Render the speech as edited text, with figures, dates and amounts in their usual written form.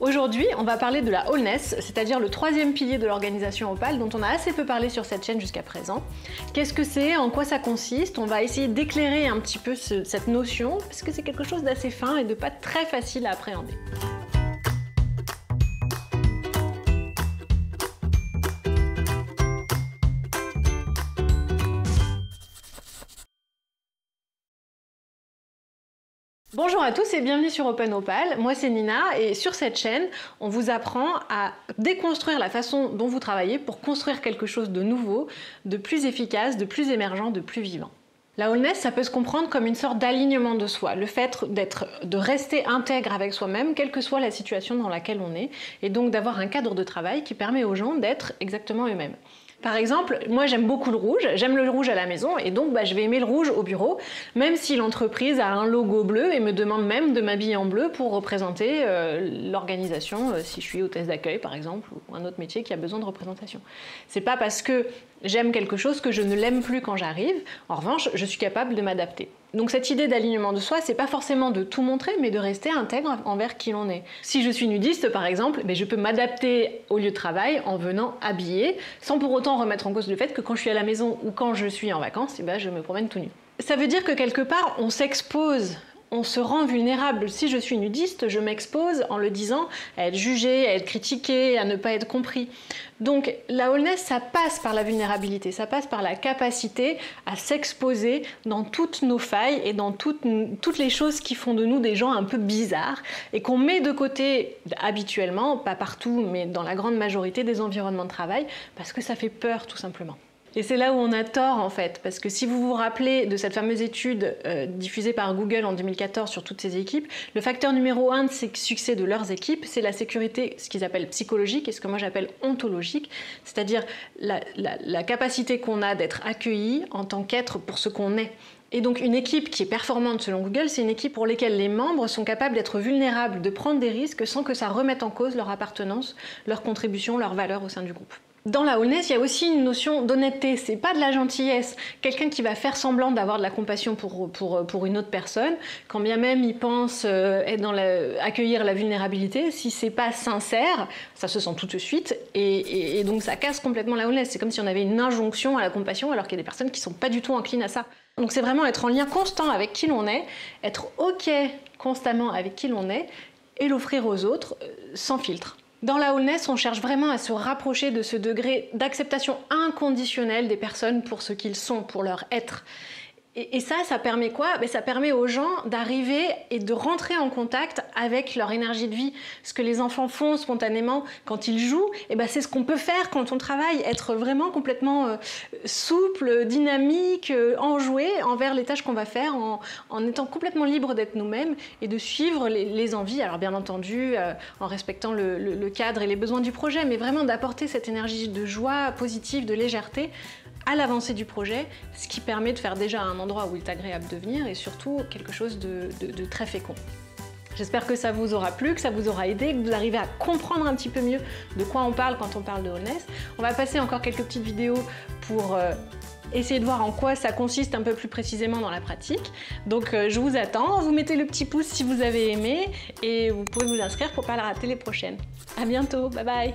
Aujourd'hui, on va parler de la wholeness, c'est-à-dire le troisième pilier de l'organisation Opale dont on a assez peu parlé sur cette chaîne jusqu'à présent. Qu'est-ce que c'est? En quoi ça consiste? On va essayer d'éclairer un petit peu cette notion parce que c'est quelque chose d'assez fin et de pas très facile à appréhender. Bonjour à tous et bienvenue sur Open Opale, moi c'est Nina et sur cette chaîne on vous apprend à déconstruire la façon dont vous travaillez pour construire quelque chose de nouveau, de plus efficace, de plus émergent, de plus vivant. La wholeness, ça peut se comprendre comme une sorte d'alignement de soi, le fait de rester intègre avec soi-même, quelle que soit la situation dans laquelle on est, et donc d'avoir un cadre de travail qui permet aux gens d'être exactement eux-mêmes. Par exemple, moi j'aime beaucoup le rouge, j'aime le rouge à la maison et donc je vais aimer le rouge au bureau, même si l'entreprise a un logo bleu et me demande même de m'habiller en bleu pour représenter l'organisation, si je suis hôtesse d'accueil par exemple, ou un autre métier qui a besoin de représentation. C'est pas parce que j'aime quelque chose que je ne l'aime plus quand j'arrive, en revanche je suis capable de m'adapter. Donc cette idée d'alignement de soi, c'est pas forcément de tout montrer, mais de rester intègre envers qui l'on est. Si je suis nudiste par exemple, je peux m'adapter au lieu de travail en venant habillée, sans pour autant remettre en cause le fait que quand je suis à la maison ou quand je suis en vacances, je me promène tout nu. Ça veut dire que quelque part, on s'expose. On se rend vulnérable. Si je suis nudiste, je m'expose en le disant à être jugé, à être critiqué, à ne pas être compris. Donc la wholeness, ça passe par la vulnérabilité, ça passe par la capacité à s'exposer dans toutes nos failles et dans toutes les choses qui font de nous des gens un peu bizarres et qu'on met de côté habituellement, pas partout, mais dans la grande majorité des environnements de travail, parce que ça fait peur tout simplement. Et c'est là où on a tort en fait, parce que si vous vous rappelez de cette fameuse étude diffusée par Google en 2014 sur toutes ces équipes, le facteur numéro 1 de ces succès de leurs équipes, c'est la sécurité, ce qu'ils appellent psychologique et ce que moi j'appelle ontologique, c'est-à-dire la capacité qu'on a d'être accueilli en tant qu'être pour ce qu'on est. Et donc une équipe qui est performante selon Google, c'est une équipe pour laquelle les membres sont capables d'être vulnérables, de prendre des risques sans que ça remette en cause leur appartenance, leur contribution, leur valeur au sein du groupe. Dans la wholeness, il y a aussi une notion d'honnêteté, c'est pas de la gentillesse. Quelqu'un qui va faire semblant d'avoir de la compassion pour une autre personne, quand bien même il pense accueillir la vulnérabilité, si c'est pas sincère, ça se sent tout de suite et donc ça casse complètement la wholeness. C'est comme si on avait une injonction à la compassion alors qu'il y a des personnes qui sont pas du tout enclines à ça. Donc c'est vraiment être en lien constant avec qui l'on est, être OK constamment avec qui l'on est et l'offrir aux autres sans filtre. Dans la wholeness, on cherche vraiment à se rapprocher de ce degré d'acceptation inconditionnelle des personnes pour ce qu'ils sont, pour leur être. Et ça permet quoi? Ça permet aux gens d'arriver et de rentrer en contact avec leur énergie de vie. Ce que les enfants font spontanément quand ils jouent, c'est ce qu'on peut faire quand on travaille, être vraiment complètement souple, dynamique, enjoué envers les tâches qu'on va faire, en étant complètement libre d'être nous-mêmes et de suivre les envies, alors bien entendu en respectant le cadre et les besoins du projet, mais vraiment d'apporter cette énergie de joie positive, de légèreté à l'avancée du projet, ce qui permet de faire déjà un endroit où il est agréable de venir et surtout quelque chose de très fécond. J'espère que ça vous aura plu, que ça vous aura aidé, que vous arrivez à comprendre un petit peu mieux de quoi on parle quand on parle de wholeness. On va passer encore quelques petites vidéos pour essayer de voir en quoi ça consiste un peu plus précisément dans la pratique. Donc je vous attends, vous mettez le petit pouce si vous avez aimé et vous pouvez vous inscrire pour ne pas la rater les prochaines. À bientôt, bye bye!